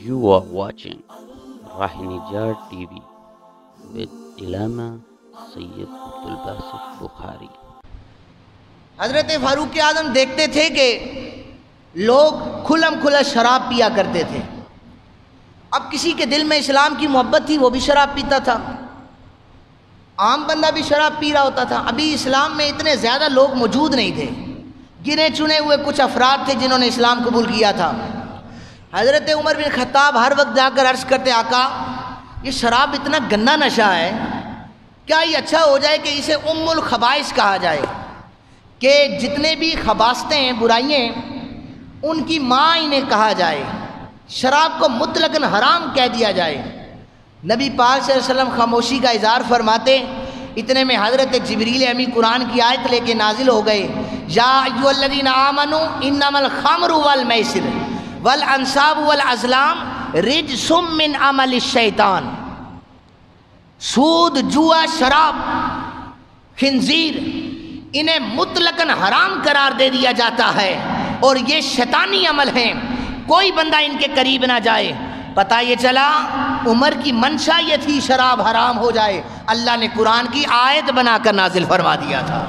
You are watching Rahinijar TV with Ilama Sayyid Abdul Basit Bukhari. حضرت فاروق اعظم دیکھتے تھے کہ لوگ کھلم کھلا شراب پیا کرتے تھے. اب کسی کے دل میں اسلام کی محبت تھی، وہ بھی شراب پیتا تھا، عام بندہ بھی شراب پی رہا ہوتا تھا. ابھی اسلام میں اتنے زیادہ لوگ موجود نہیں تھے، گنے چنے ہوئے کچھ افراد تھے جنہوں نے اسلام قبول کیا تھا. حضرت عمر بن خطاب ہر وقت جا کر عرض کرتے، آقا یہ شراب اتنا گندا نشہ ہے، کیا یہ اچھا ہو جائے کہ اسے ام الخبائث کہا جائے، کہ جتنے بھی خباثتیں ہیں، برائیاں ہیں، ان کی ماں انہیں کہا جائے، شراب کو مطلقاً حرام کہہ دیا جائے. نبی پاک صلی اللہ علیہ وسلم خاموشی کا اظہار فرماتے. اتنے میں حضرت جبریل امی قرآن کی آیت لے کے نازل ہو گئے، یا ایھا الذین آمنوا انما الخمر والمیسر والانصاب والازلام رجس من عمل الشیطان. سود، جوا، شراب، خنزیر، انہیں مطلقاً حرام قرار دے دیا جاتا ہے اور یہ شیطانی عمل ہیں، کوئی بندہ ان کے قریب نہ جائے. پتہ یہ چلا عمر کی منشا یہ تھی شراب حرام ہو جائے، اللہ نے قرآن کی آیت بنا کر نازل فرما دیا تھا.